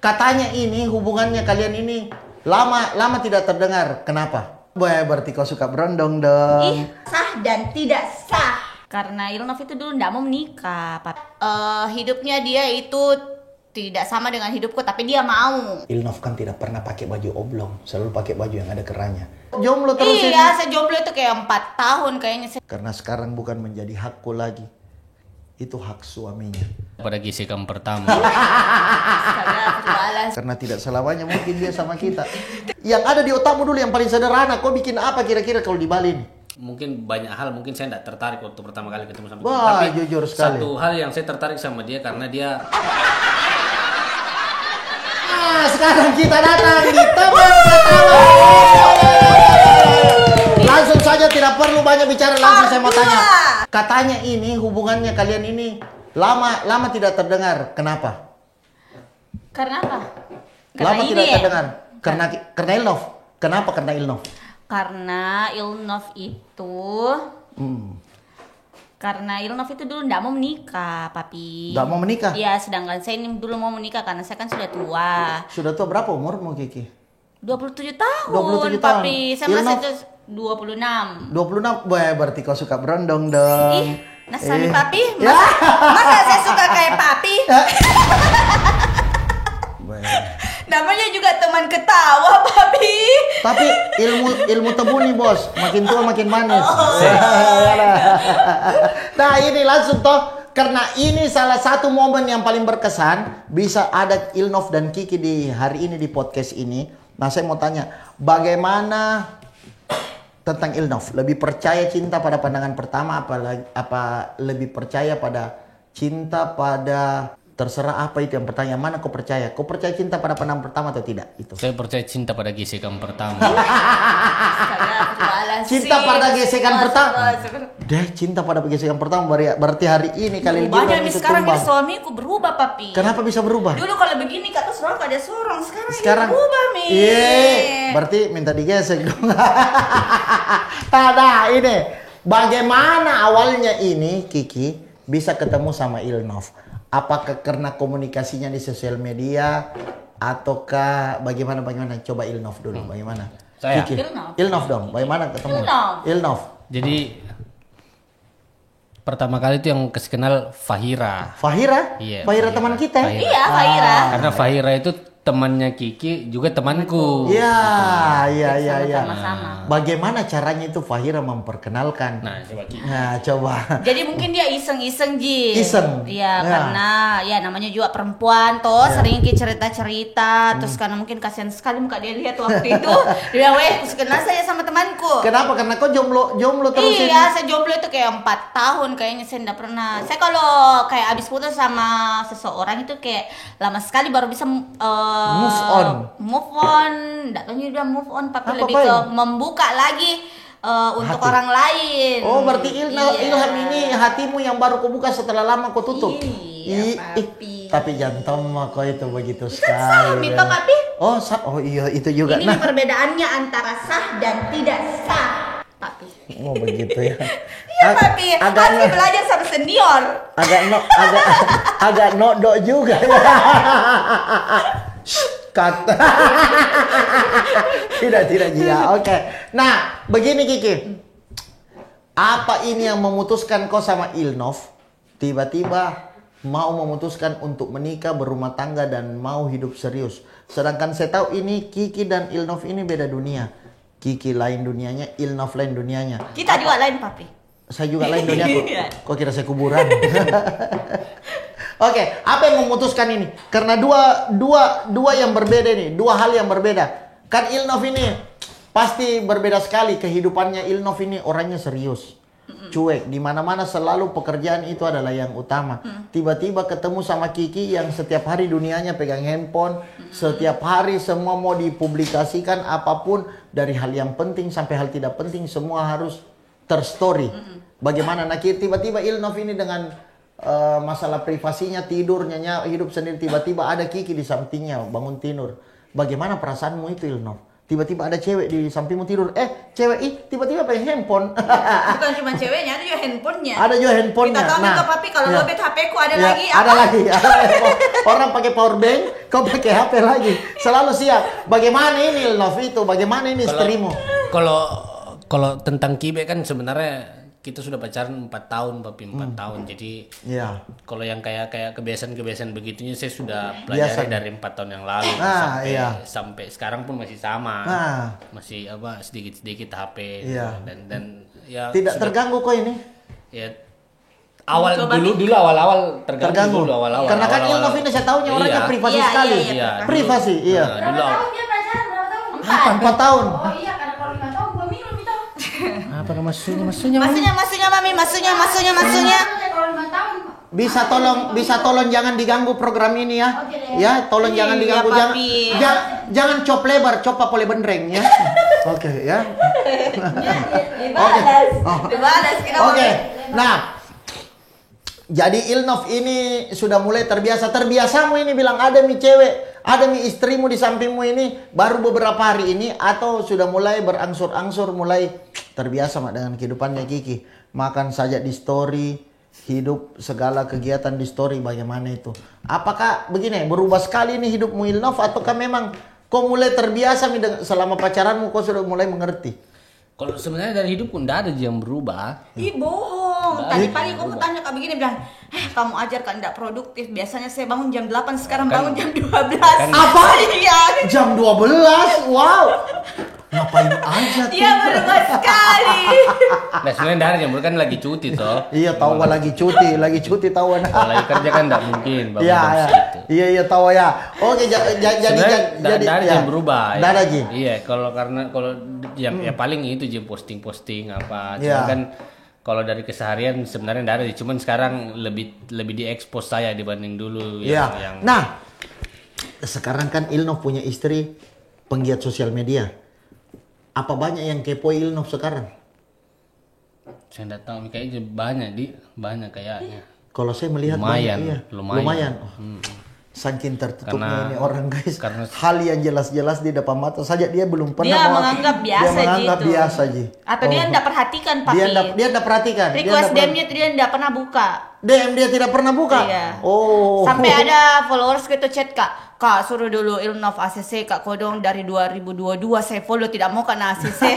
Katanya ini hubungannya kalian ini lama tidak terdengar. Kenapa? Berarti kau suka berondong dong. Ih, sah dan tidak sah. Karena Ilnov itu dulu nggak mau menikah. Hidupnya dia itu tidak sama dengan hidupku, tapi dia mau. Ilnov kan tidak pernah pakai baju oblong, selalu pakai baju yang ada kerahnya. Jomblo terus ini. Iya, saya jomblo itu kayak 4 tahun kayaknya. Karena sekarang bukan menjadi hakku lagi, itu hak suaminya. Pada gesekan pertama. Karena tidak selamanya mungkin dia sama kita. Yang ada di otakmu dulu yang paling sederhana, kau bikin apa kira-kira kalau di Bali ini? Mungkin banyak hal, mungkin saya tidak tertarik waktu pertama kali ketemu sama dia. Wah, Tapi jujur sekali. satu hal yang saya tertarik sama dia karena dia... Sekarang kita datang di teman ketawa. Langsung saja, tidak perlu banyak bicara, langsung saya mau tanya. Katanya ini hubungannya kalian ini lama tidak terdengar. Kenapa? Karena apa? Lama tidak terdengar. Karena Ilnov. Kenapa karena Ilnov? Karena Ilnov itu dulu nggak mau menikah, papi. Nggak mau menikah? Iya, sedangkan saya ini dulu mau menikah karena saya kan sudah tua. Sudah tua berapa umurmu, Kiki? 27 tahun, 27 tahun. papi. Saya masih itu 26. 26, berarti kau suka berondong dong. Ih, nasani papi. Masa saya suka kayak papi? Namanya juga teman ketawa, papi. Tapi ilmu tebu nih, bos. Makin tua makin manis. Nah, ini langsung toh, karena ini salah satu momen yang paling berkesan bisa ada Ilnov dan Kiki di hari ini di podcast ini. Nah, saya mau tanya, bagaimana tentang Ilnov? Lebih percaya cinta pada pandangan pertama apa lebih percaya pada cinta pada terserah apa itu yang pertanyaan mana kau percaya? Kau percaya cinta pada pandangan pertama atau tidak? Itu. Saya percaya cinta pada gesekan pertama. Cinta pada gesekan pertama. Deh, cinta pada gesekan pertama berarti hari ini kali ini banyak nih sekarang ini suamiku berubah, papi. Kenapa bisa berubah? Dulu kalau begini kata selalu ada sorong, sekarang berubah, Mi. Iya, berarti minta digesek dong. Nah, ini bagaimana awalnya ini Kiki bisa ketemu sama Ilnov? Apakah karena komunikasinya di sosial media ataukah bagaimana? Coba Ilnov dulu, bagaimana? Saya. Kiki. Ilnov dong, bagaimana ketemu? Ilnov. Jadi pertama kali itu yang kasih kenal Fahira. Fahira? Iya, Fahira teman kita. Iya, Fahira. Karena Fahira itu temannya Kiki juga temanku. Iya. Sama-sama. Bagaimana caranya itu Fahira memperkenalkan? Nah, coba Kiki. Nah, coba. Jadi mungkin dia iseng-iseng, Ji. Iseng? Iya, Ya. karena ya namanya juga perempuan toh, sering cerita-cerita, terus karena mungkin kasihan sekali muka dia lihat waktu itu. Dia bilang, kenal saya sama temanku. Kenapa? Karena kau jomblo terus ini? Iya, saya jomblo itu kayak 4 tahun kayaknya, saya enggak pernah. Saya kalau kayak abis putus sama seseorang itu kayak lama sekali baru bisa Move on. Enggak tahu juga move on, tapi Apa, lebih Pai? ke membuka lagi untuk Hati. orang lain. Oh, berarti Iya. Ilham ini hatimu yang baru kau buka setelah lama kau tutup. Iya, papi. Tapi jantan mah kau itu begitu Kan sekali. sah, papi. Oh iya, itu juga. Ini perbedaannya antara sah dan tidak sah, papi. Oh begitu ya. Iya, papi. Harus belajar sama senior. Agak nodok juga ya. Kata. Tidak Jia. Oke. Nah, begini Kiki. Apa ini yang memutuskan kau sama Ilnov tiba-tiba mau memutuskan untuk menikah, berumah tangga dan mau hidup serius? Sedangkan saya tahu ini Kiki dan Ilnov ini beda dunia. Kiki lain dunianya, Ilnov lain dunianya. Kita juga lain, papi. Saya juga lain dunia kok. Kok kira saya kuburan? Oke, apa yang memutuskan ini? Karena dua yang berbeda nih, dua hal yang berbeda. Kan Ilnov ini pasti berbeda sekali kehidupannya. Ilnov ini orangnya serius, cuek, di mana-mana selalu pekerjaan itu adalah yang utama. Tiba-tiba ketemu sama Kiki yang setiap hari dunianya pegang handphone, setiap hari semua mau dipublikasikan apapun, dari hal yang penting sampai hal tidak penting semua harus terstory. Bagaimana? Nah, tiba-tiba Ilnov ini dengan masalah privasinya, tidurnya, hidup sendiri, tiba-tiba ada Kiki di sampingnya bangun tidur. Bagaimana perasaanmu itu Ilnov? tiba-tiba ada cewek di sampingmu tidur. Cewek tiba-tiba pakai handphone. Bukan cuma ceweknya, ada juga handphonenya. Ada juga handphonenya. Kita tahu Nah, juga papi kalau ya. lobet HP ku ada Ya, lagi ada apa? lagi. Orang pakai power bank, kau pakai HP lagi. Selalu siap. Bagaimana ini Ilnov itu? Bagaimana ini istrimu? Kalau tentang Kibe kan sebenarnya kita sudah pacaran 4 tahun, papi 4 tahun. Jadi Iya. kalau yang kayak kebiasaan-kebiasaan begitunya saya sudah Biasa. pelajari dari 4 tahun yang lalu sampai sekarang pun masih sama. Masih sedikit-sedikit HP Iya. dan ya Tidak sudah- terganggu kok ini? ya dulu awal-awal terganggu dulu awal-awal. Karena kan awal-awal. Ilnov ini saya tahunya orangnya Iya. privasi Iya, sekali. iya, Privasi, iya. Nah, Berapa dulu tahun dia pacaran? Berapa tahun? 4 tahun. Oh iya, karena kalau 5 tahun gua minum itu. apa maksudnya Maksudnya mami, maksudnya. Kalau 5 tahun. Bisa tolong jangan diganggu program ini ya. Oke deh. Ya, tolong jangan Iya, diganggu papi. jangan cop lebar, cop apa boleh bendreng ya. Oke ya. Dibalas. Dibalas kita. Oke. Nah, jadi Ilnov ini sudah mulai terbiasamu ini bilang ada mi cewek, ada mi istrimu di sampingmu ini baru beberapa hari ini atau sudah mulai berangsur-angsur mulai terbiasa Mak, dengan kehidupannya Kiki. Makan saja di story, hidup segala kegiatan di story, bagaimana itu? Apakah begini berubah sekali ini hidupmu Ilnov ataukah memang kau mulai terbiasa mi selama pacaranmu kau sudah mulai mengerti? Kalau sebenarnya dari hidupku enggak ada yang berubah. Ih bohong. Tadi pagi kamu tanya kayak begini bilang, kamu ajar kan tidak produktif. Biasanya saya bangun jam 8, sekarang bangun jam 12. Apa? Iya. Jam 12? Wow. Ngapain aja tuh? Iya berubah sekali. Nah sebenarnya enggak ada yang berubah kan lagi cuti toh. Iya tahu lagi cuti tahu Kalau lagi kerja kan enggak mungkin bangun Iya, jam iya. segitu. Iya tahu ya. Oke jadi Sebenarnya enggak ada ya. yang berubah. Nggak ada Ji. Iya, kalau yang ya paling itu je posting-posting apa. Iya. Cuma kan kalau dari keseharian sebenarnya enggak ada, cuman sekarang lebih diekspos saya dibanding dulu Iya. yang Nah, sekarang kan Ilnov punya istri penggiat sosial media. Apa banyak yang kepo Ilnov sekarang? saya enggak tahu kayaknya banyak kayaknya. Kalau saya melihat Lumayan, banyak, iya. lumayan. Oh, saking tertutupnya Karena- ini orang guys. karena- Hal yang jelas-jelas di depan mata saja dia belum pernah Dia mau- menganggap biasa Dia menganggap gitu. biasa Ji. Atau dia tidak perhatikan papi. Dia enggak perhatikan. Request DM-nya dia tidak pernah buka. DM dia tidak pernah buka. Iya. Oh. Sampai ada followers gitu chat Kak suruh dulu Ilnov ACC Kak Kodong dari 2022 saya follow tidak mau karena ACC.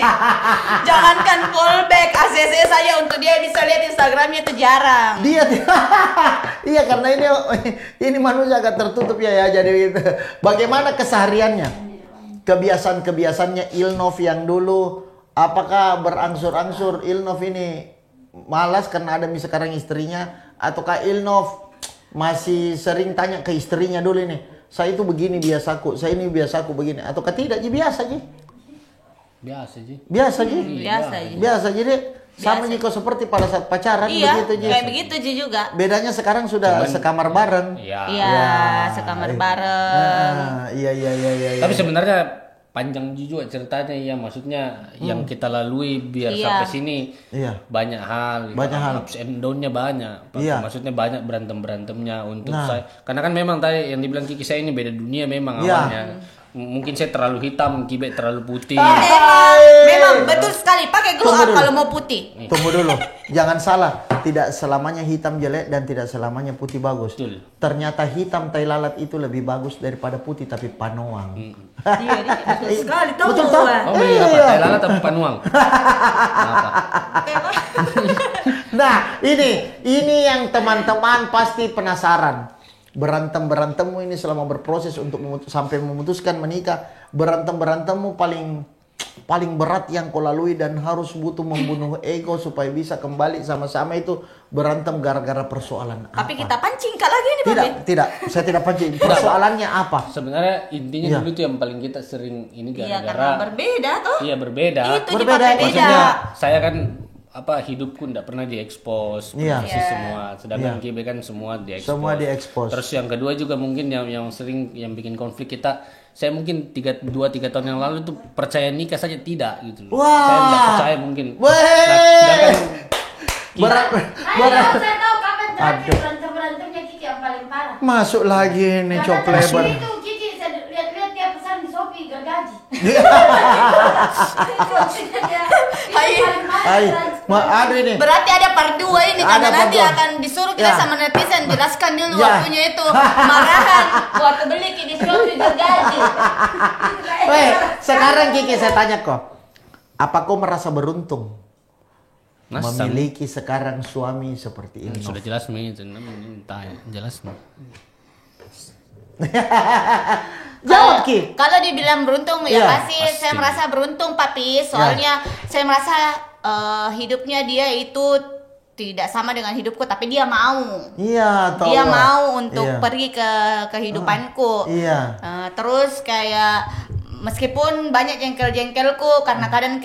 Jangankan callback ACC saja untuk dia bisa lihat Instagramnya itu jarang. Dia iya karena ini manusia agak tertutup ya jadi gitu. Bagaimana kesehariannya? Kebiasaan-kebiasaannya Ilnov yang dulu apakah berangsur-angsur Ilnov ini malas karena ada sekarang istrinya ataukah Ilnov masih sering tanya ke istrinya dulu ini saya itu begini biasaku, saya ini biasaku begini ataukah tidak Ji biasa Ji? Biasa Ji. Biasa Ji? Biasa aja. Biasa jadi sama Biasa. Jiko seperti pada saat pacaran Iya, begitu Ji. kayak begitu Ji juga. Bedanya sekarang sudah sekamar bareng. Iya. Iya, sekamar bareng. Iya. Tapi sebenarnya panjang juga ceritanya ya, maksudnya yang kita lalui biar Iya. sampai sini Iya. banyak hal, Banyak hal. ups and down-nya banyak. Iya. Maksudnya banyak berantemnya untuk Nah. saya. Karena kan memang tadi yang dibilang Kiki saya ini beda dunia memang Iya. awalnya. Mungkin saya terlalu hitam, Kibe terlalu putih. Memang betul sekali pakai glow Tunggu up dulu. kalau mau putih. Tunggu dulu. Jangan salah. Tidak selamanya hitam jelek dan tidak selamanya putih bagus. Betul. Ternyata hitam tai lalat itu lebih bagus daripada putih tapi panoang. Iya, betul sekali tahu. Betul tahu. Oh, beli apa? Iya. Thailand atau panuang? Apa? Nah, ini yang teman-teman pasti penasaran. Berantemmu ini selama berproses untuk sampai memutuskan menikah, berantemmu paling berat yang kau lalui dan harus butuh membunuh ego supaya bisa kembali sama-sama itu berantem gara-gara persoalan apa? Tapi kita pancing Kak lagi nih, Papi. Tidak, saya tidak pancing. Persoalannya apa? Sebenarnya intinya Iya. dulu tuh yang paling kita sering ini Iya, karena gara-gara berbeda toh. iya berbeda. Itu Berbeda. Berbeda. Maksudnya saya kan hidupku enggak pernah diekspos, Iya. privasi semua. Iya. Sedangkan Kibe kan semua diekspos. Semua diekspos. Terus yang kedua juga mungkin yang sering yang bikin konflik kita, saya mungkin 2-3 tahun yang lalu tuh percaya nikah saja tidak gitu loh. Wah. Saya enggak percaya mungkin. Weh. Sedangkan Berat. Saya tahu kapan terakhir berantem-berantemnya Kiki yang paling parah. Masuk lagi nih cop lebar. Itu Kiki saya lihat-lihat dia pesan di Shopee gergaji. Hai, aduh ini. Berarti ada part 2 ini Ada karena part nanti dua. akan disuruh kita Ya. sama netizen jelaskan dulu Ya. waktunya itu marahan waktu beli di Shopee gaji. Weh, sekarang Kiki saya tanya kok. Apa kau merasa beruntung Masa? memiliki sekarang suami seperti ini? Sudah jelas nih, entah jelas nih. Jawab Ki. Kalau dibilang beruntung ya Iya, pasti pasti. saya merasa beruntung Papi. Soalnya saya merasa hidupnya dia itu tidak sama dengan hidupku, tapi dia mau. Iya, tahu. Dia mau untuk Iya. pergi ke kehidupanku. Iya. Terus kayak meskipun banyak jengkel-jengkelku karena kadang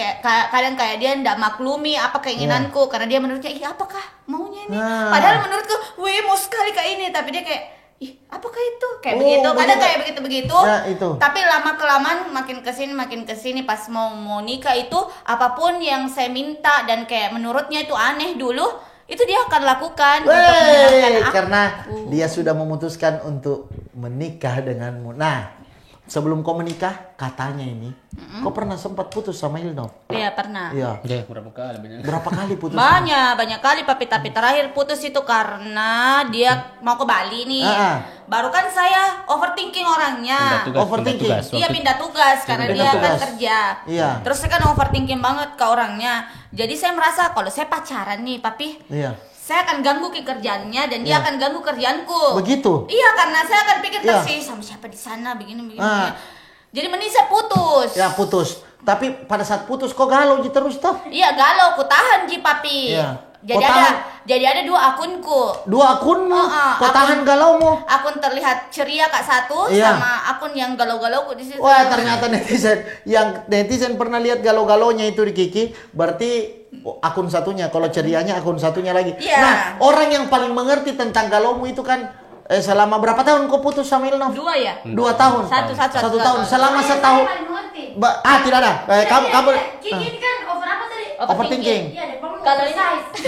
kayak dia ndak maklumi apa keinginanku karena dia menurutnya ih apakah maunya ini. Nah. Padahal menurutku, wih mau sekali kayak ini, tapi dia kayak ih apakah itu kayak Oh, begitu. Kadang begitu. kayak begitu-begitu. Ya, itu. Tapi lama kelamaan makin kesini pas mau nikah itu apapun yang saya minta dan kayak menurutnya itu aneh dulu itu dia akan lakukan untuk menyenangkan Wey, aku. karena dia sudah memutuskan untuk menikah denganmu. Nah, sebelum kau menikah, katanya ini, kau pernah sempat putus sama Ilno? Iya pernah. Iya. Oke, berapa kali banyak? Berapa kali putus? Banyak kali Papi, tapi terakhir putus itu karena dia mau ke Bali nih. Baru kan saya overthinking orangnya. Overthinking. Iya pindah tugas karena pindah dia kan tugas. kerja. Iya. Terus saya kan overthinking banget ke orangnya. Jadi saya merasa kalau saya pacaran nih Papi, Iya. saya akan ganggu ke kerjaannya dan dia Iya. akan ganggu kerjaanku. Begitu? Iya karena saya akan pikir Iya. kasih sama siapa di sana begini. Ah. Jadi mending saya putus. Ya putus. Tapi pada saat putus kok galau Ji terus toh? Iya galau, ku tahan Ji Papi. Iya. Jadi Kau ada tahan? dua akunku. Dua akunmu, kau akun- tahan galaumu. Akun terlihat ceria Kak satu Iya. sama akun yang galau-galau di situ. Wah ternyata netizen pernah lihat galau-galaunya itu di Kiki, berarti akun satunya. Kalau cerianya akun satunya lagi. Iya. Nah orang yang paling mengerti tentang galaumu itu kan selama berapa tahun kau putus sama Ilno? 2 ya? 2 tahun. Satu tahun. tahun. Selama Saya setahun. paling mengerti. Tidak ada. Kamu. Kiki ini kan over apa tadi? Overthinking. Iya, dia bangun Kalau ini- oversize.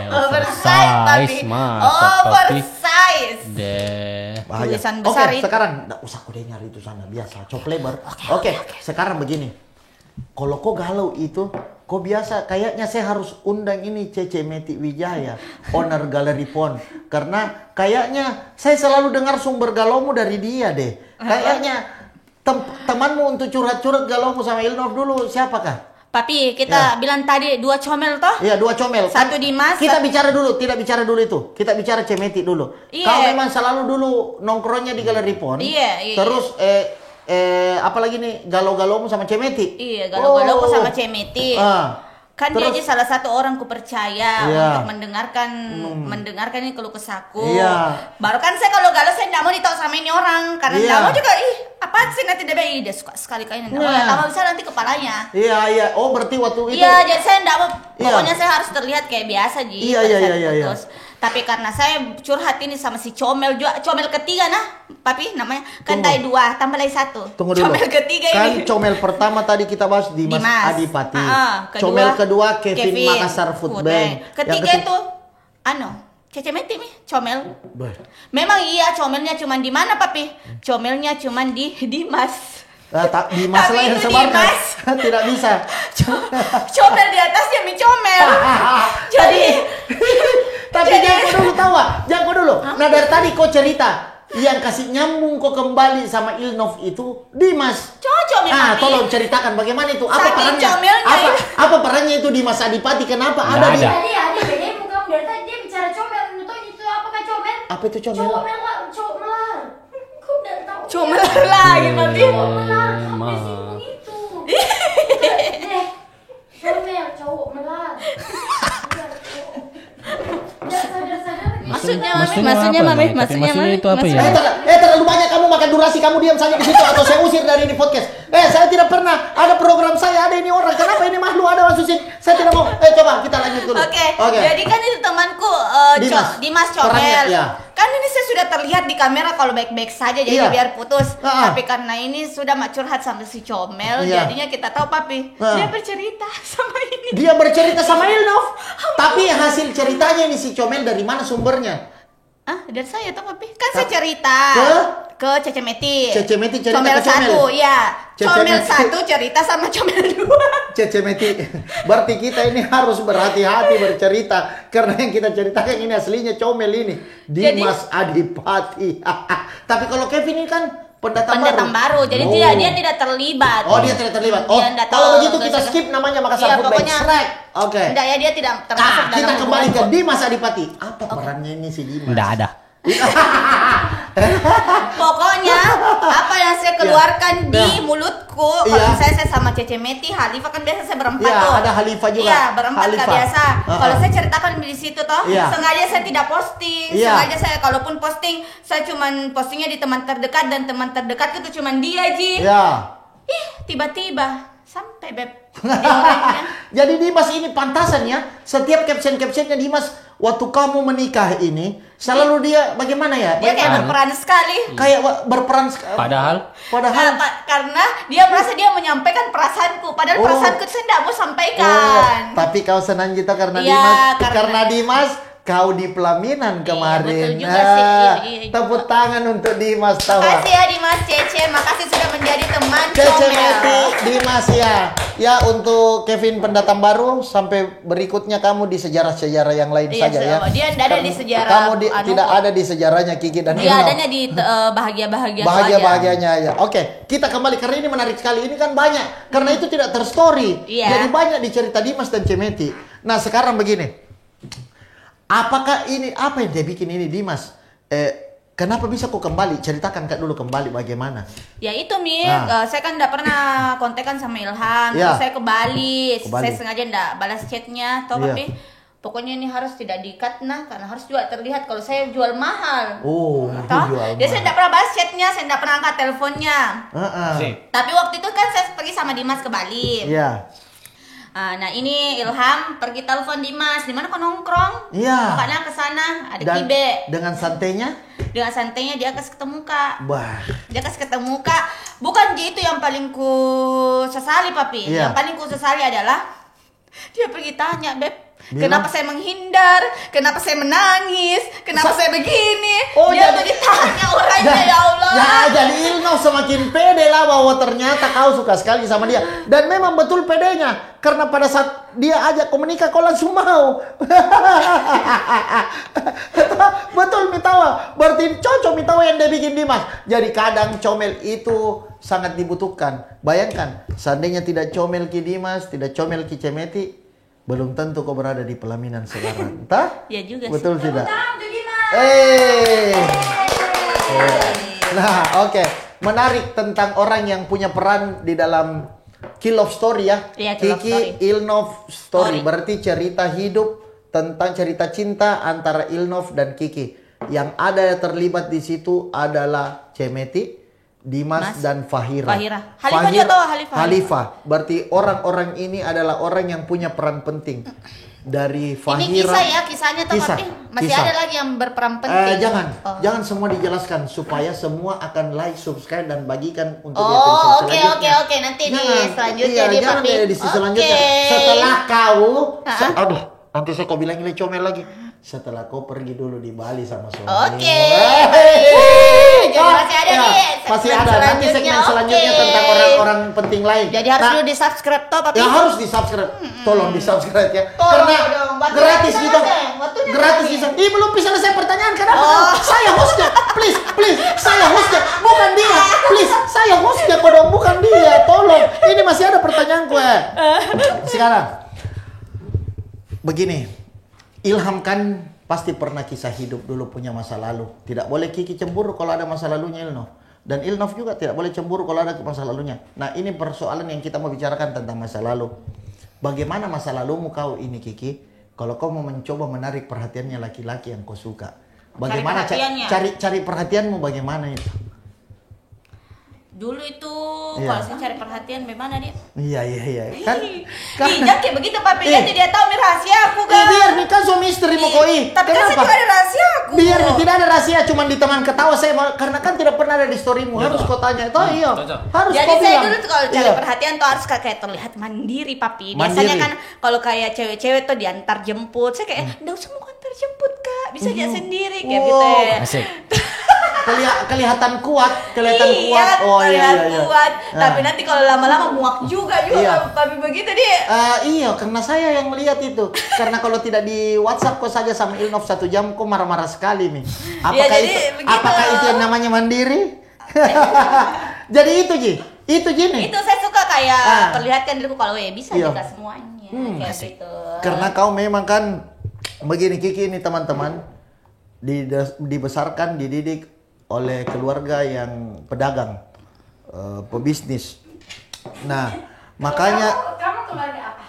Oversize Papi. Oversize. Deh. Bahaya. Tulisan besar Oke, itu. sekarang nggak usah kau nyari itu sana biasa, cok lebar. Oke, sekarang begini. Kalau kau galau itu, kau biasa kayaknya saya harus undang ini Cece Meti Wijaya, owner Galeri Pon, karena kayaknya saya selalu dengar sumber galaumu dari dia deh. Kayaknya temanmu untuk curhat-curhat galaumu sama Ilnov dulu siapakah? Papi, kita bilang tadi 2 comel toh? Iya, 2 comel. Satu Dimas, Kita bicara dulu, tidak bicara dulu itu. Kita bicara Cemeti dulu. Iya. Kau memang selalu dulu nongkrongnya di Galeri Pon. Iya. Terus apa lagi nih galau-galaumu sama Cemeti? Iya, galau-galau Oh. sama Cemeti. Kan dia Terus- aja salah satu orang ku percaya Iya. untuk mendengarkan ini keluh kesahku. Iya. Baru kan saya kalau galau saya tidak mau ditahu sama ini orang karena Iya. tidak mau juga apaan sih nanti dia suka sekali kayaknya. Tidak mau Iya. tambah bisa nanti kepalanya. Iya. Oh, berarti waktu itu. Iya, jadi saya tidak mau. Iya. Pokoknya saya harus terlihat kayak biasa Ji. Iya, pada iya, saat iya, iya. putus. Tapi karena saya curhat ini sama si comel juga, comel ketiga Papi namanya kan Tunggu. tadi 2 tambah lagi 1. Tunggu dulu. Comel ketiga Kan ini. comel pertama tadi kita bahas Dimas Adipati. Comel kedua Kevin Makassar Food Bank. Ketiga itu Cece Meti nih, comel. Memang iya comelnya cuman di mana Papi? Comelnya cuman di Dimas. Dimas Tapi lah yang itu sebarkan. Dimas. Tidak bisa. Comel di atasnya mi comel. Jadi Tapi jangan kau dulu tahu, jangan kau dulu. Nah dari tadi kau cerita yang kasih nyambung kau kembali sama Ilnov itu Dimas. cocok nih Papi. Tolong ceritakan bagaimana itu? Apa Saking perannya? comelnya Apa perannya itu Dimas Adipati? Kenapa Nggak ada di? ada. Tadi bedanya muka dari tadi dia bicara comel, menurut itu apakah comel? Apa itu comel? Comel lah, comel. Kau udah tahu. Comel lagi Papi. Melar, apa sih begitu? Deh, comel, cowok melar. Udah sadar-sadar. Maksudnya Maksudnya Mami, apa, Mami? Tapi maksudnya Mami? itu apa ya? Terlalu banyak kamu makan durasi, kamu diam saja di situ atau saya usir dari ini podcast. Saya tidak pernah ada program saya, ada ini orang. Kenapa ini makhluk ada masukin? Saya tidak mau. Coba kita lanjut dulu. Oke. Jadi kan itu temanku Dimas Perannya, Comel. ya. Kan ini saya sudah terlihat di kamera kalau baik-baik saja jadi Iya. biar putus. Ah. Tapi karena ini sudah curhat sama si Comel, Iya. jadinya kita tahu Papi. Ah. Dia bercerita sama ini. Dia bercerita sama Ilnov. Tapi hasil ceritanya ini si Comel dari mana sumbernya? Dari saya tuh Papi. Kan saya cerita. ke Cece Meti. Cece Meti cerita comel ke Comel. 1, ya. Cece Comel Meti. 1 cerita sama Comel 2. Cece Meti. Berarti kita ini harus berhati-hati bercerita karena yang kita ceritakan ini aslinya Comel ini. Dimas Adipati. Tapi kalau Kevin ini kan pendatang baru. Jadi Oh. dia tidak terlibat. Oh, dia tidak terlibat. Oh, Dia nggak kalau tahu, begitu nggak kita suka. skip namanya maka Iya, sambut baik. pokoknya Shrek. Oke. Enggak ya, dia tidak termasuk Nah, kita dalam kembali ke hubungan. Dimas Adipati. Apa perannya ini si Dimas? Nggak ada. Pokoknya apa yang saya keluarkan di Nah. mulutku kalau Iya. misalnya saya sama Cece Meti, Halifa kan biasa saya berempat Iya, tuh. ada Halifa juga. Iya, berempat Halifa. Kak, biasa. Uh-uh. Kalau saya ceritakan di situ toh, Iya. sengaja saya tidak posting. Iya. Sengaja saya kalaupun posting, saya cuman postingnya di teman terdekat dan teman terdekat itu cuman dia, Ji. Ya. Ih, tiba-tiba sampai beb. Dia orangnya. Jadi Dimas ini pantasan ya. Setiap caption-captionnya Dimas waktu kamu menikah ini selalu dia bagaimana ya? Dia kayak Bagaimana? berperan sekali. Kayak berperan Padahal Nah, karena dia merasa dia menyampaikan perasaanku, padahal Oh. perasaanku saya tidak mau Oh, sampaikan. tapi kau senang kita karena Iya, Dimas, karena- Dimas kau di pelaminan kemarin. betul juga sih. Iya. Tepuk tangan untuk Dimas tahu. Makasih ya Dimas Cece, makasih sudah menjadi teman Cece comel. Meti, Dimas ya. Ya untuk Kevin pendatang baru sampai berikutnya kamu di sejarah-sejarah yang lain Iya, saja ya. dia tidak ada di sejarah Kamu anu tidak kok. ada di sejarahnya Kiki dan Dia Ilno. adanya di bahagia-bahagia Bahagia-bahagianya ya. Oke, kita kembali karena ini menarik sekali. Ini kan banyak karena itu tidak terstory. Iya. Jadi banyak di cerita Dimas dan Cemeti. Nah, sekarang begini. Apakah ini apa yang dia bikin ini Dimas? Kenapa bisa kok kembali? Ceritakan Kak dulu kembali bagaimana. Ya itu Mi, Nah. saya kan tidak pernah kontekan sama Ilham, Ya. terus saya ke Bali. Ke Bali. Saya sengaja tidak balas chatnya, toh Iya. tapi pokoknya ini harus tidak di-cut nah, karena harus juga terlihat kalau saya jual mahal. Oh, Toh? jual Jadi saya mahal. tidak pernah balas chatnya, saya tidak pernah angkat teleponnya. Heeh. sih. Tapi waktu itu kan saya pergi sama Dimas ke Bali. Iya. Nah ini Ilham pergi telepon Dimas, di mana kau nongkrong? Iya. Makanya ke sana ada Dan Kibe. dengan santainya, Dengan santainya dia kasih ketemu Kak. wah. Dia kasih ketemu Kak. Bukan gitu yang paling ku sesali papi. Iya. Yang paling ku sesali adalah dia pergi tanya, Beb, Bilang? kenapa saya menghindar? Kenapa saya menangis? Kenapa saya begini? Oh, dia jadi- pergi tanya orangnya ya Allah. Ya, jadi Ilno semakin pede lah bahwa ternyata kau suka sekali sama dia. Dan memang betul pedenya. Karena pada saat dia ajak kau menikah, kau langsung mau. Betul Mitawa. Berarti cocok Mitawa yang dia bikin Dimas. Jadi kadang comel itu sangat dibutuhkan. Bayangkan, seandainya tidak comel Ki Dimas, tidak comel Ki Cemeti, belum tentu kau berada di pelaminan sekarang. Entah? Ya juga sih. Betul tidak? Tangan untuk Dimas. Nah, oke. Menarik tentang orang yang punya peran di dalam Kill Love Story ya. Iya, Kill Love Kiki Story. Ilnov Story. Story. Berarti cerita hidup tentang cerita cinta antara Ilnov dan Kiki. Yang ada terlibat di situ adalah Cemeti, Dimas Mas. dan Fahira. Fahira. Halifa juga tahu, Halifa. Halifa. Berarti orang-orang ini adalah orang yang punya peran penting. Dari Fahira. Ini kisah ya, kisahnya toh Kisah, papi. Masih kisah. ada lagi yang berperan penting. Jangan, Oh. jangan semua dijelaskan supaya semua akan like, subscribe dan bagikan untuk di Oh, episode oke, selanjutnya. oke. Nanti di Jangan, selanjutnya iya, di jangan papi. di edisi Oke. selanjutnya. Setelah kau, Hah? aduh, nanti saya kau bilang ini comel lagi. Setelah kau pergi dulu di Bali sama suami. Oke. Hey. Jadi masih ada Ya, nih masih segmen ada nanti segmen selanjutnya, selanjutnya oke. tentang orang-orang penting lain. Jadi harus Nah, dulu di subscribe toh papi. ya harus di subscribe, tolong di subscribe ya, Tolong karena dong, waktunya gratis bisa gitu, selesai, waktunya gratis selesai. bisa. Ih belum bisa selesai pertanyaan kenapa? Oh. Saya hostnya, please, saya hostnya, bukan dia, please, saya hostnya kok dong, bukan dia, tolong. Ini masih ada pertanyaan gue. Sekarang, begini, Ilham kan pasti pernah kisah hidup dulu punya masa lalu. Tidak boleh Kiki cemburu kalau ada masa lalunya Ilnov. Dan Ilnov juga tidak boleh cemburu kalau ada masa lalunya. Nah ini persoalan yang kita mau bicarakan tentang masa lalu. Bagaimana masa lalumu kau ini Kiki? Kalau kau mau mencoba menarik perhatiannya laki-laki yang kau suka. Bagaimana perhatiannya. cari perhatianmu bagaimana itu? Dulu itu Iya. kalau saya cari perhatian bagaimana dia? Iya. Kan, Ih, jangan kayak begitu papi. Ih. Nanti dia tahu nih rahasia aku kan. biar nih kan suami istri mau koi. Tapi kan saya juga ada rahasia aku. Biar tidak ada rahasia, cuma di teman ketawa saya karena kan tidak pernah ada di storymu. Harus kau tanya. Itu iya. cocok. Harus Jadi kau saya bilang. dulu tuh kalau cari Iya. perhatian tuh harus kayak terlihat mandiri papi. Biasanya Mandiri. kan kalau kayak cewek-cewek tuh diantar jemput. Saya kayak, enggak usah mau antar jemput kak, bisa dia sendiri kayak gitu Wow. ya. Asik. kelihatan kuat, Oh iya. Kuat. Nah. Tapi nanti kalau lama-lama muak juga Iya. kalau Papi begitu dia. Iya, karena saya yang melihat itu. Karena kalau tidak di WhatsApp kok saja sama Ilnov 1 jam, kok marah-marah sekali nih. jadi begitu. Apakah itu yang namanya mandiri? Jadi itu Ji nih. Itu saya suka kayak perlihatkan diriku kalau bisa Iya. juga semuanya kayak gitu. Karena kau memang kan begini Kiki ini teman-teman dibesarkan, dididik oleh keluarga yang pedagang, pebisnis. Nah, makanya Kamu keluarga apa?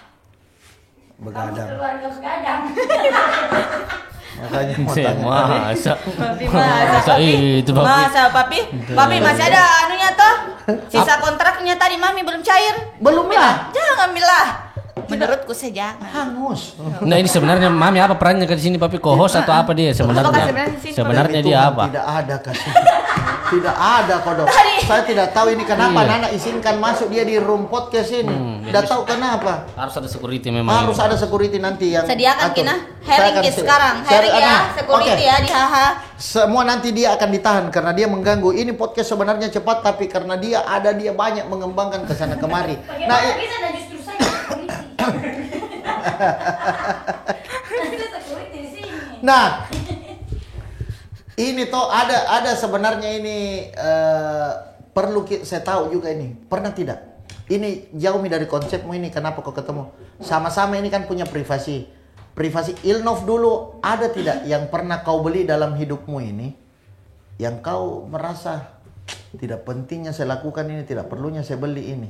begadang. Keluarga begadang. Makanya mau Saya tanya. masa. Papi Masa itu Papi. Masa Papi masih ada anunya toh? Sisa kontraknya tadi Mami belum cair. Belum lah. Jangan Mila. Menurutku saya jangan. Hangus. Nah ini sebenarnya Mami apa perannya ke sini Papi? Co-host atau apa dia Apakah sebenarnya? sebenarnya di sini? Sebenarnya Itu dia kan apa? Tidak ada kasih. Tidak ada kodok. Tadi. Saya tidak tahu ini kenapa Iya. Nana izinkan masuk dia di room podcast ini. Tidak tahu kenapa. Harus ada security memang. Harus ada security nanti yang Sediakan atur. Kina. Saya Herring akan ya sekarang. Herring ya, security Oke. ya di haha. Semua nanti dia akan ditahan karena dia mengganggu. Ini podcast sebenarnya cepat tapi karena dia banyak mengembangkan ke sana kemari. Nah, Bagaimana bisa dan justru saya security? Kita security di sini. nah, ini toh ada sebenarnya ini saya tahu juga ini. Pernah tidak? Ini jauh dari konsepmu ini. Kenapa kau ketemu? Sama-sama ini kan punya privasi. Privasi Ilnov dulu ada tidak yang pernah kau beli dalam hidupmu ini? Yang kau merasa tidak pentingnya saya lakukan ini, tidak perlunya saya beli ini.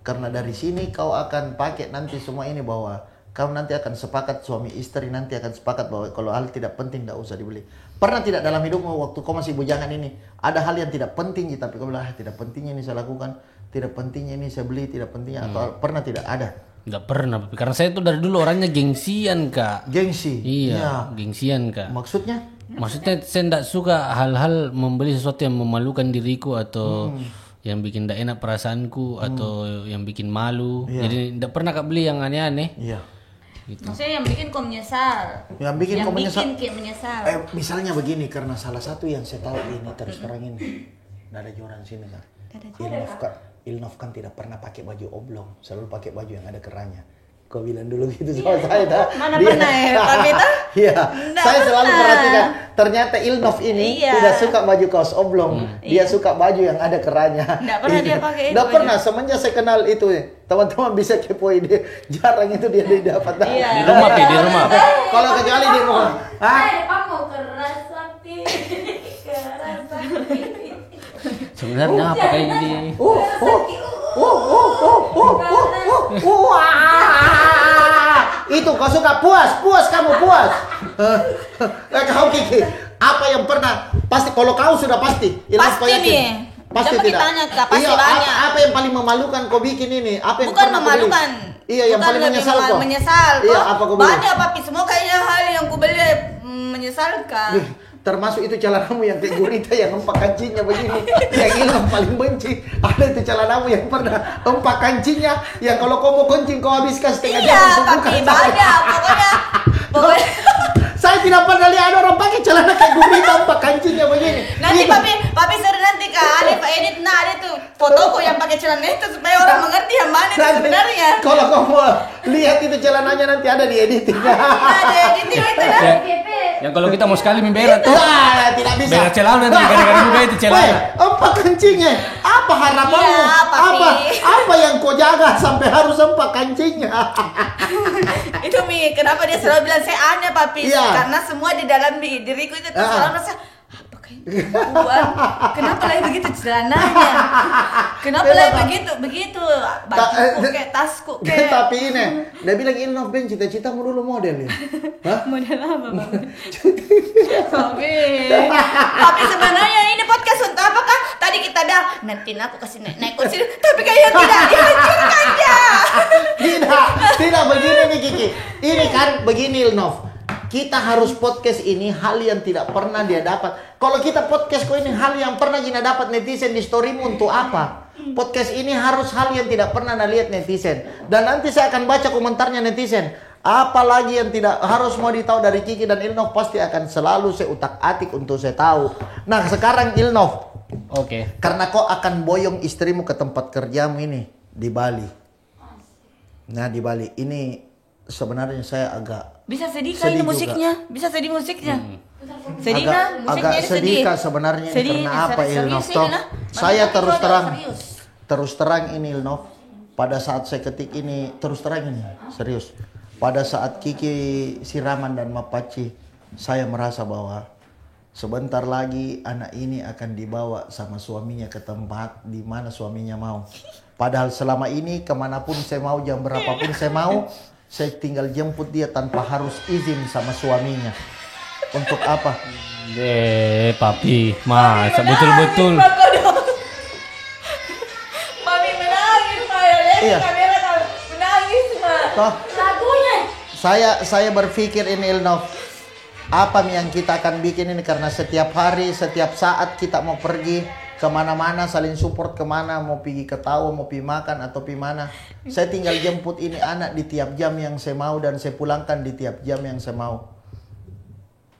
Karena dari sini kau akan pakai nanti semua ini bahwa kau nanti akan sepakat suami istri nanti akan sepakat bahwa kalau hal tidak penting tidak usah dibeli. Pernah tidak dalam hidupmu waktu kau masih bujangan ini ada hal yang tidak penting tapi kau bilang tidak pentingnya ini saya lakukan, tidak pentingnya ini saya beli, tidak pentingnya atau pernah tidak ada? Nggak pernah Papi. Karena saya tuh dari dulu orangnya gengsian Kak. Gengsi. Iya, gengsian Kak. Maksudnya? Maksudnya saya tidak suka hal-hal membeli sesuatu yang memalukan diriku atau yang bikin tidak enak perasaanku atau yang bikin malu. Jadi tidak pernah Kak beli yang aneh-aneh. Iya. Gitu. Maksudnya yang bikin kau menyesal. Yang bikin kau menyesal. kayak menyesal. Misalnya begini karena salah satu yang saya tahu ini terus terang ini. Nggak ada orang sini kan. Ilnov kan tidak pernah pakai baju oblong, selalu pakai baju yang ada kerahnya. Kau bilang dulu gitu sama saya dah. Mana pernah ya, Papi tuh? Iya. Nggak Saya selalu pernah. perhatikan. Ternyata Ilnov ini Iya. tidak suka baju kaos oblong. Dia suka baju yang ada kerahnya. Nggak pernah dia pakai itu Nggak baju. pernah. Semenjak saya kenal itu, teman-teman bisa kepoin dia. Jarang itu dia didapat. Iya. Di rumah Pi, di rumah. Kalau kecuali di rumah. Hah? Depan mau keras sakti. Keras sakti. Sebenarnya apa kayak gini? Itu kau suka puas kamu puas. Kau Kiki, apa yang pernah pasti kalau kau sudah pasti. Ilham, kau Pasti yakin? nih. Pasti Jangan tidak. ditanya, Kak, pasti Iya, banyak. apa yang paling memalukan kau bikin ini? Apa yang Bukan pernah kau beli? memalukan. Iya, yang Bukan paling lebih menyesal kau. Menyesal. Iya, Kok apa kau beli? banyak Papi, semua kayaknya hal yang ku beli menyesalkan. Termasuk itu celanamu yang kayak gurita yang empat kancingnya begini. Yang Ilham paling benci. Ada itu celanamu yang pernah empat kancingnya. Yang kalau kau mau kencing kau habiskan setengah jam. Iya, langsung buka. Papi, banyak pokoknya. Saya tidak pernah lihat ada orang pakai celana kayak gurita empat kancingnya begini. Nanti Gitu. papi seru nanti Kak, ada edit ada tuh fotoku yang pakai celana itu supaya orang mengerti yang mana itu Nanti, sebenarnya. kalau kau mau lihat itu celananya nanti ada di editingnya. Ada editing itu dah. Yang kalau kita mau sekali memberak tuh. Wah, tidak bisa. Berak celana nanti gara-gara juga itu celana. Weh, empat kancingnya. Apa harapanmu? Iya, Papi. Apa yang kau jaga sampai harus empat kancingnya? Itu Mi, kenapa dia selalu bilang saya aneh Papi? Iya. Karena semua di dalam diriku itu tuh Ah. selalu merasa apa kayak perempuan? Kenapa lagi begitu celananya? Kenapa lagi begitu bajuku kayak tasku kayak Tapi ini, dia bilang Ilnov Ben cita-citamu dulu model ya. Hah? model apa Papi? Tapi sebenarnya ini podcast untuk apa Kak? Tadi kita dah nanti aku kasih naik kursi, tapi kayaknya tidak dihancurkan ya. Tidak begini nih Kiki. Ini kan begini Ilnov. Kita harus podcast ini hal yang tidak pernah dia dapat. Kalau kita podcast kok ini hal yang pernah Gina dapat netizen di storymu untuk apa? Podcast ini harus hal yang tidak pernah Anda lihat netizen. Dan nanti saya akan baca komentarnya netizen. Apalagi yang tidak harus mau ditahu dari Kiki dan Ilnov pasti akan selalu saya utak-atik untuk saya tahu. Nah sekarang Ilnov, Oke. karena kau akan boyong istrimu ke tempat kerjamu ini di Bali. Nah di Bali ini sebenarnya saya agak Bisa sedih kah Sedih ini juga. musiknya? Bisa sedih musiknya? Sedih agak, kah? Musiknya agak ini sedih kak sebenarnya ini Sedih, karena apa serius Ilnov? ini Toh, lah. saya Mana terus itu ada terang, serius. terus terang ini Ilnov. Pada saat saya ketik ini terus terang ini serius. Pada saat Kiki siraman dan Mapaci, saya merasa bahwa sebentar lagi anak ini akan dibawa sama suaminya ke tempat di mana suaminya mau. Padahal selama ini kemanapun saya mau, jam berapapun saya mau, saya tinggal jemput dia tanpa harus izin sama suaminya. Untuk apa? Papi, masa betul-betul. Mami menangis, Ma. Ya, lihat Iya. kamera kamu. Menangis, Ma. Toh, Lagunya. saya berpikir ini Ilnov, apa yang kita akan bikin ini karena setiap hari, setiap saat kita mau pergi kemana-mana, saling support kemana, mau pergi ke tahu, mau pergi makan atau pergi mana. Saya tinggal jemput ini anak di tiap jam yang saya mau dan saya pulangkan di tiap jam yang saya mau.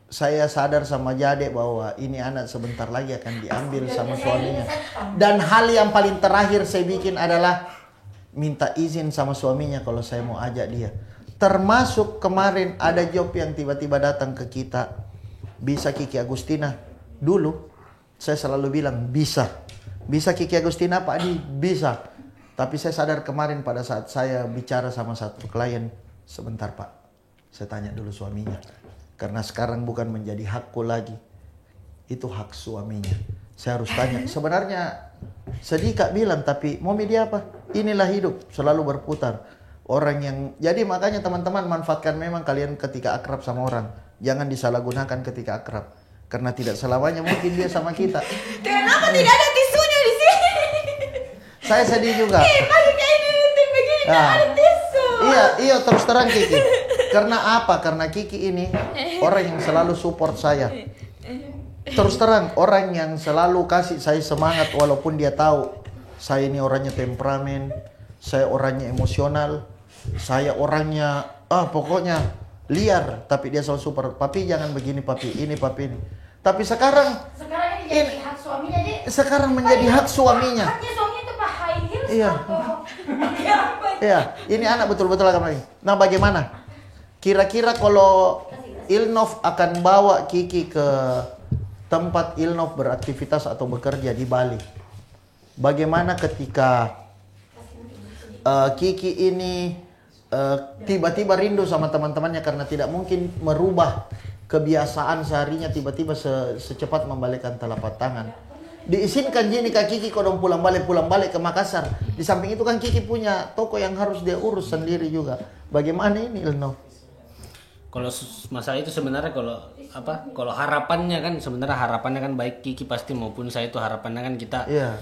Saya sadar sama Jade bahwa ini anak sebentar lagi akan diambil sama suaminya. Dan hal yang paling terakhir saya bikin adalah minta izin sama suaminya kalau saya mau ajak dia. Termasuk kemarin ada job yang tiba-tiba datang ke kita. Bisa Kiki Agustina? Dulu saya selalu bilang bisa. Bisa Kiki Agustina Pak Adi? Bisa. Tapi saya sadar kemarin pada saat saya bicara sama satu klien. Sebentar Pak, saya tanya dulu suaminya. Karena sekarang bukan menjadi hakku lagi. Itu hak suaminya. Saya harus tanya. Sebenarnya sedih Kak bilang, tapi mau media apa? Inilah hidup, selalu berputar. Orang yang, jadi makanya teman-teman manfaatkan memang kalian ketika akrab sama orang. Jangan disalahgunakan ketika akrab. Karena tidak selamanya mungkin dia sama kita. Kenapa tidak ada tisunya di sini? Saya sedih juga. Masih kayak tim begini, Nah, tidak ada tisu. Iya terus terang Kiki. Karena apa? Karena Kiki ini orang yang selalu support saya. Terus terang, orang yang selalu kasih saya semangat walaupun dia tahu saya ini orangnya temperamen, saya orangnya emosional, saya orangnya pokoknya liar, tapi dia selalu support. Papi jangan begini papi, ini papi ini. Tapi sekarang Sekarang ini jadi hak suaminya, Dek. sekarang menjadi hak suaminya. Haknya suami itu Pak high heels Iya. atau Iya, ini anak betul-betul akan lagi. Nah, bagaimana? Kira-kira kalau Ilnov akan bawa Kiki ke tempat Ilnov beraktivitas atau bekerja di Bali. Bagaimana ketika Kiki ini tiba-tiba rindu sama teman-temannya karena tidak mungkin merubah kebiasaan seharinya tiba-tiba secepat membalikkan telapak tangan. Diizinkan gini Kak Kiki kodong pulang balik ke Makassar. Di samping itu kan Kiki punya toko yang harus dia urus sendiri juga. Bagaimana ini Ilnov? Kalau masalah itu sebenarnya kalau harapannya kan baik Kiki pasti maupun saya itu harapannya kan kita Iya.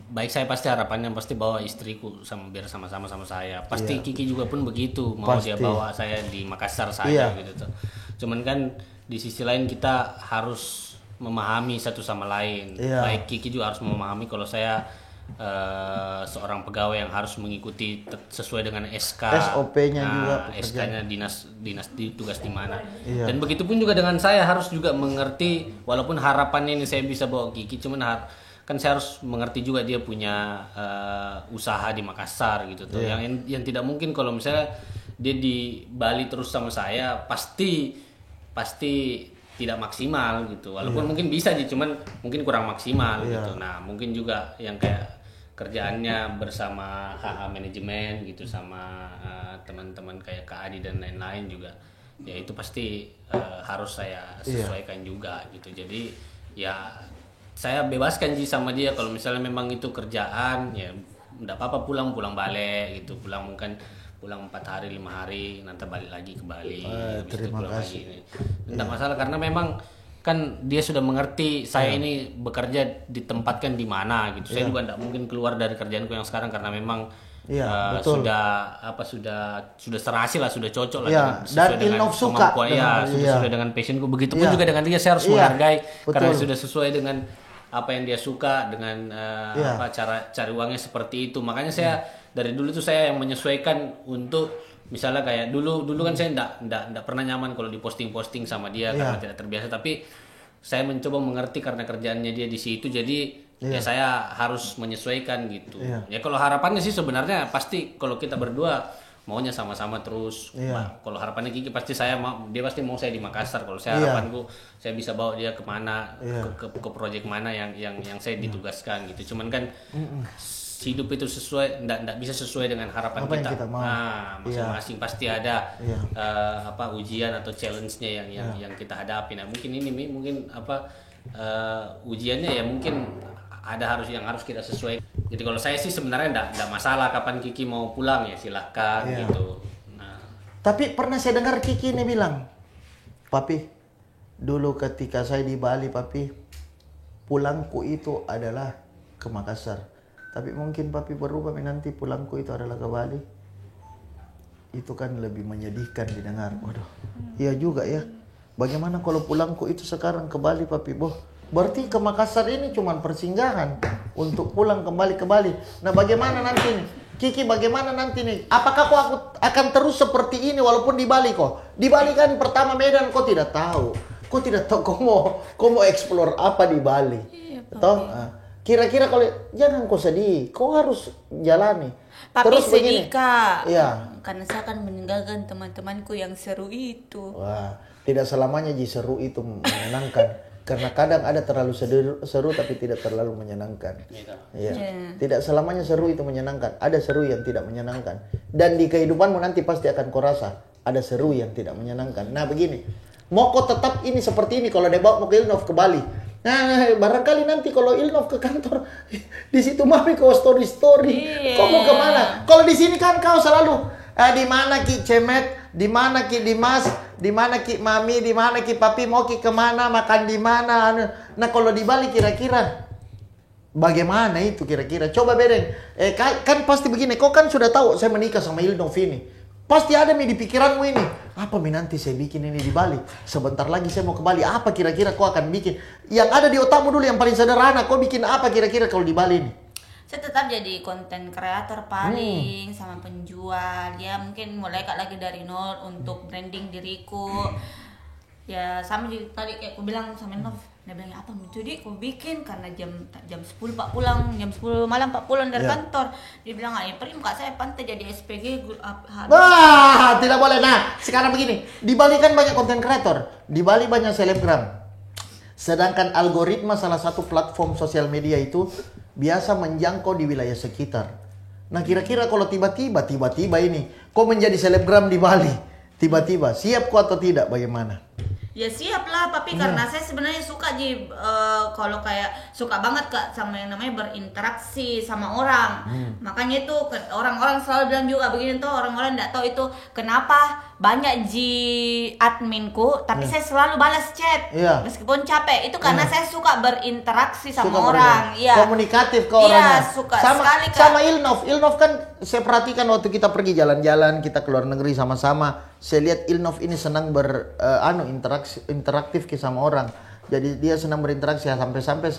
baik saya pasti harapannya pasti bawa istriku biar sama-sama sama saya. Pasti Iya. Kiki juga pun begitu mau Pasti. dia bawa saya di Makassar saya Iya. gitu tuh. Cuman kan di sisi lain kita harus memahami satu sama lain. Iya. Baik Kiki juga harus memahami kalau saya seorang pegawai yang harus mengikuti sesuai dengan SK SOP-nya juga pekerjaan. SK-nya dinas di tugas di mana. Iya. Dan begitupun juga dengan saya harus juga mengerti walaupun harapannya ini saya bisa bawa Kiki cuman kan saya harus mengerti juga dia punya usaha di Makassar gitu tuh. Iya. Yang tidak mungkin kalau misalnya dia di Bali terus sama saya pasti tidak maksimal gitu. Walaupun mungkin bisa sih cuman mungkin kurang maksimal Iya. gitu. Nah, mungkin juga yang kayak kerjaannya bersama HA manajemen gitu sama teman-teman kayak Kak Adi dan lain-lain juga ya itu pasti harus saya sesuaikan juga gitu. Jadi ya saya bebaskan sama dia kalau misalnya memang itu kerjaan ya enggak apa-apa pulang balik gitu. Pulang 4 hari 5 hari nanti balik lagi ke Bali. Habis itu terima pulang kasih. lagi. Enggak masalah karena memang kan dia sudah mengerti saya ini bekerja ditempatkan di mana gitu. Saya juga tidak mungkin keluar dari kerjaanku yang sekarang karena memang betul. sudah serasi lah, sudah cocok lah Iya, sesuai dan dengan Ilnov suka kemampuan, dengan- sudah iya. sesuai dengan passionku. Begitupun Iya. juga dengan dia saya harus Iya, menghargai karena betul. sudah sesuai dengan apa yang dia suka dengan Iya. cara cari uangnya seperti itu. Makanya saya dari dulu tuh saya yang menyesuaikan untuk misalnya kayak dulu kan saya ndak pernah nyaman kalau diposting sama dia karena tidak terbiasa, tapi saya mencoba mengerti karena kerjaannya dia di situ, jadi ya saya harus menyesuaikan gitu. Ya kalau harapannya sih sebenarnya pasti kalau kita berdua maunya sama-sama terus. Kalau harapannya Kiki pasti dia pasti mau saya di Makassar. Kalau saya harapanku saya bisa bawa dia kemana, ke proyek mana yang saya ditugaskan gitu. Cuman kan hidup itu ndak bisa sesuai dengan harapan apa kita. Yang kita mau. Masing-masing pasti ada ujian atau challenge-nya yang kita hadapi. Nah mungkin ujiannya ya mungkin yang harus kita sesuai. Jadi kalau saya sih sebenarnya enggak masalah kapan Kiki mau pulang ya silahkan gitu. Nah. Tapi pernah saya dengar Kiki ini bilang, Papi, dulu ketika saya di Bali, Papi, pulangku itu adalah ke Makassar. Tapi mungkin Papi berubah nanti pulangku itu adalah ke Bali. Itu kan lebih menyedihkan didengar. Waduh, iya juga ya. Bagaimana kalau pulangku itu sekarang ke Bali, Papi? Berarti ke Makassar ini cuma persinggahan untuk pulang kembali ke Bali. Nah bagaimana nanti nih? Kiki bagaimana nanti nih? Apakah aku akan terus seperti ini walaupun di Bali kok? Di Bali kan pertama Medan kau tidak tahu. Kau tidak tahu kau mau explore apa di Bali. Toh? Kira-kira kalau jangan kau sedih, kau harus jalani. Tapi terus sedih Kak. Iya. Karena saya akan meninggalkan teman-temanku yang seru itu. Wah, tidak selamanya seru itu menyenangkan. Karena kadang ada terlalu seru tapi tidak terlalu menyenangkan. Iya. Tidak selamanya seru itu menyenangkan. Ada seru yang tidak menyenangkan. Dan di kehidupanmu nanti pasti akan kau rasa ada seru yang tidak menyenangkan. Nah begini, mau kau tetap ini seperti ini kalau dia bawa mau ke Ilnov ke Bali. Nah barangkali nanti kalau Ilnov ke kantor di situ mami kau story. Kau mau kemana? Kalau di sini kan kau selalu di mana Ki Cemet, di mana Ki Dimas, di mana Ki Mami, di mana Ki Papi, mau Ki kemana, makan di mana. Nah kalau di Bali kira-kira bagaimana itu kira-kira? Coba Bedeng, kan pasti begini, kau kan sudah tahu saya menikah sama Ilnov ini. Pasti ada di pikiranmu ini, apa nanti saya bikin ini di Bali? Sebentar lagi saya mau ke Bali, apa kira-kira kau akan bikin? Yang ada di otakmu dulu yang paling sederhana, kau bikin apa kira-kira kalau di Bali ini? Saya tetap jadi konten kreator paling sama penjual. Ya mungkin mulai lagi dari nol untuk branding diriku. Ya sama juga tadi kayak aku bilang sama Nov. Dia bilang apa jadi aku bikin karena jam 10 Pak pulang, jam 10 malam Pak pulang dari kantor. Dia bilang Prim Kak saya pantai jadi SPG. Wah, tidak boleh. Nah, sekarang begini. Di Bali kan banyak konten kreator. Di Bali banyak selebgram. Sedangkan algoritma salah satu platform sosial media itu biasa menjangkau di wilayah sekitar. Nah kira-kira kalau tiba-tiba ini kau menjadi selebgram di Bali, tiba-tiba siap kau atau tidak bagaimana? Ya siap lah, tapi karena saya sebenarnya suka kalau kayak suka banget Kak sama yang namanya berinteraksi sama orang. Makanya itu orang-orang selalu bilang juga begini tuh, orang-orang enggak tahu itu kenapa banyak adminku, tapi saya selalu balas chat. Meskipun capek, itu karena saya suka berinteraksi sama orang. Iya. Komunikatif ke orangnya. Iya, suka sama, sekali Kak. Sama Ilnov kan saya perhatikan waktu kita pergi jalan-jalan, kita keluar negeri sama-sama. Saya lihat Ilnov ini senang interaktif sama orang. Jadi dia senang berinteraksi sampai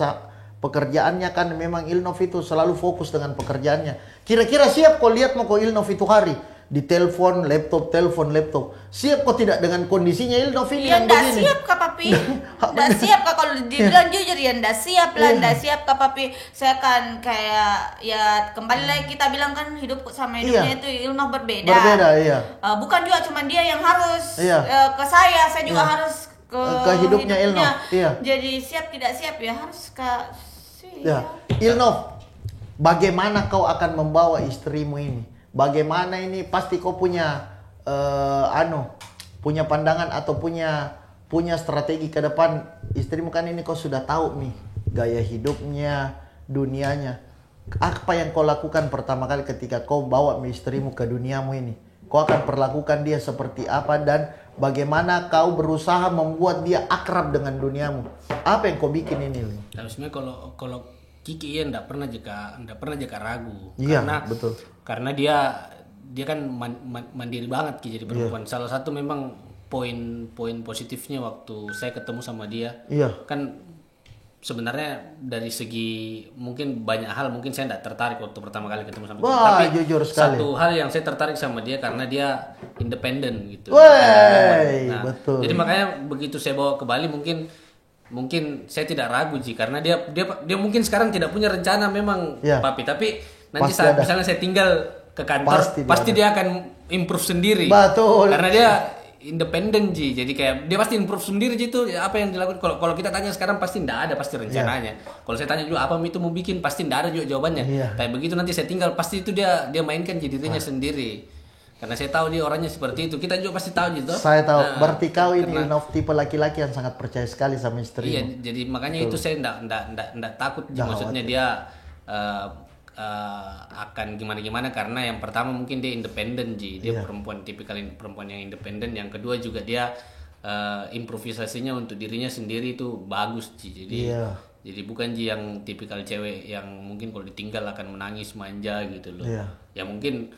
pekerjaannya kan memang Ilnov itu selalu fokus dengan pekerjaannya. Kira-kira siap kau lihat mau kau Ilnov itu hari di telepon laptop. Siap kok tidak dengan kondisinya Ilnov ini yang begini? Siap Kak Papi. Nggak siap Kak kalau dibilang jujur ya nggak siap lah, nggak siap Kak Papi. Saya kan kayak ya kembali lagi kita bilang kan hidup sama hidupnya itu Ilnov berbeda. Bukan juga cuma dia yang harus ke saya juga harus ke hidupnya Ilnov. Jadi siap tidak siap ya harus Kak. Ilnov, bagaimana kau akan membawa istrimu ini? Bagaimana ini pasti kau punya punya pandangan atau punya strategi ke depan. Istrimu kan ini kau sudah tahu nih gaya hidupnya, dunianya. Apa yang kau lakukan pertama kali ketika kau bawa istrimu ke duniamu ini? Kau akan perlakukan dia seperti apa dan bagaimana kau berusaha membuat dia akrab dengan duniamu? Apa yang kau bikin ini? Nah, sebenarnya kalau Kiki ya enggak pernah jika ragu. Iya, karena betul. Karena dia kan mandiri banget Ki jadi perempuan. Salah satu memang poin positifnya waktu saya ketemu sama dia. Kan sebenarnya dari segi mungkin banyak hal mungkin saya tidak tertarik waktu pertama kali ketemu sama dia. Wah, Tapi jujur sekali. satu hal yang saya tertarik sama dia karena dia independen gitu. Wey, Nah, betul. jadi makanya begitu saya bawa ke Bali mungkin saya tidak ragu sih karena dia mungkin sekarang tidak punya rencana memang Ya. Papi, tapi nanti Pasti saat ada. misalnya saya tinggal ke kantor Pasti pasti, dia dia akan improve sendiri. Betul. Karena dia independen Ji, jadi kayak dia pasti improve sendiri Ji, itu apa yang dilakukan. Kalau kita tanya sekarang pasti tidak ada pasti rencananya. Kalau saya tanya juga apa itu mau bikin pasti tidak ada juga jawabannya. Iya. Kayak begitu nanti saya tinggal pasti itu dia mainkan jadi dirinya sendiri. Karena saya tahu dia orangnya seperti itu. Kita juga pasti tahu gitu. Saya tahu. Nah, Berarti kau ini karena- Ilnov tipe laki-laki yang sangat percaya sekali sama istrimu. Iya, jadi makanya itu saya enggak takut. Ji. Nggak Maksudnya dia akan gimana karena yang pertama mungkin dia independen Ji. Dia Iya. tipikal perempuan yang independen. Yang kedua juga dia improvisasinya untuk dirinya sendiri itu bagus Ji. Jadi Iya. jadi bukan Ji yang tipikal cewek yang mungkin kalau ditinggal akan menangis manja gitu loh. Iya. Ya mungkin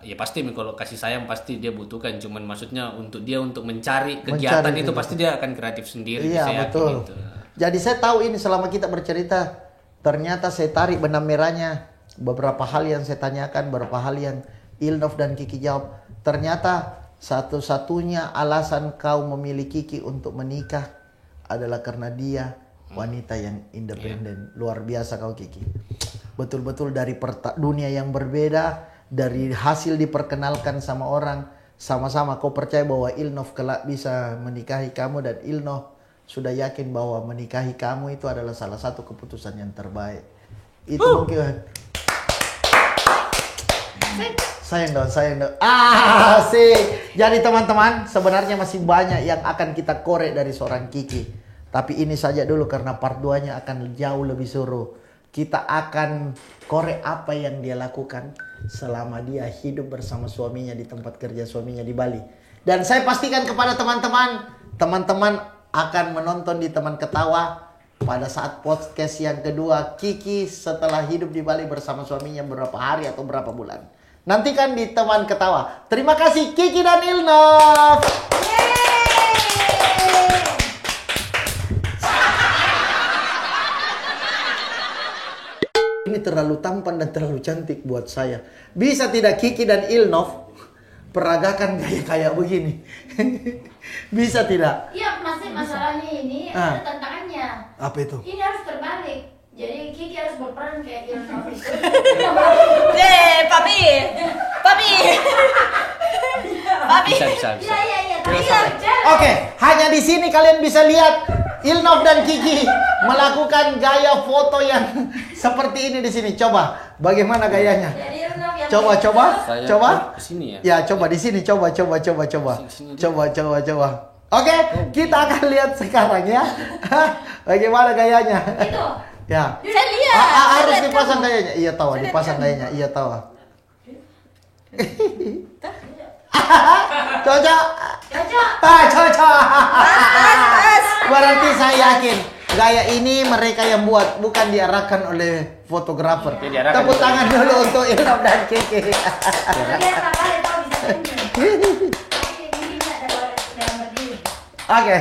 ya pasti kalau kasih sayang pasti dia butuhkan, cuman maksudnya untuk dia untuk mencari kegiatan Mencari itu kegiatan. pasti dia akan kreatif sendiri. Iya, saya yakin betul. itu. Jadi saya tahu ini selama kita bercerita, ternyata saya tarik benang merahnya. Beberapa hal yang saya tanyakan, beberapa hal yang Ilnov dan Kiki jawab. Ternyata satu-satunya alasan kau memilih Kiki untuk menikah adalah karena dia wanita yang independen. Luar biasa kau Kiki. Betul-betul dari dunia yang berbeda, dari hasil diperkenalkan sama orang, sama-sama kau percaya bahwa Ilnov kelak bisa menikahi kamu dan Ilnov sudah yakin bahwa menikahi kamu itu adalah salah satu keputusan yang terbaik. Itu mungkin sayang dong. Asik. Jadi teman-teman, sebenarnya masih banyak yang akan kita korek dari seorang Kiki. Tapi ini saja dulu karena part 2-nya akan jauh lebih seru. Kita akan korek apa yang dia lakukan selama dia hidup bersama suaminya di tempat kerja suaminya di Bali. Dan saya pastikan kepada teman-teman akan menonton di Teman Ketawa pada saat podcast yang kedua Kiki setelah hidup di Bali bersama suaminya berapa hari atau berapa bulan. Nantikan di Teman Ketawa. Terima kasih Kiki dan Ilnov. Ini terlalu tampan dan terlalu cantik buat saya. Bisa tidak Kiki dan Ilnov peragakan gaya kayak begini? Bisa tidak? Iya, masalahnya ini ada tantangannya. Apa itu? Ini harus terbalik. Jadi Kiki harus berperan kayak Ilnov itu. Papi. Bisa. Iya. Tapi Oke, hanya di sini kalian bisa lihat Ilnov dan Kiki melakukan gaya foto yang seperti ini di sini. Coba, bagaimana gayanya? Jadi Ilnov yang Coba. Kesini ya. Ya, coba di sini. Coba. Oke, kita akan lihat sekarang ya. Bagaimana gayanya? itu. Ya. Saya lihat. Harus dipasang gayanya. Iya tahu, dipasang gayanya. Iya tahu. Cocok. Cocok. Berarti saya yakin gaya ini mereka yang buat, bukan diarahkan oleh fotografer. Oke, diarahkan. Tepuk tangan dulu untuk Ilnov dan Kiki. Dia tak boleh tahu bisa ini. Tapi ini enggak ada dalam berdiri. Oke.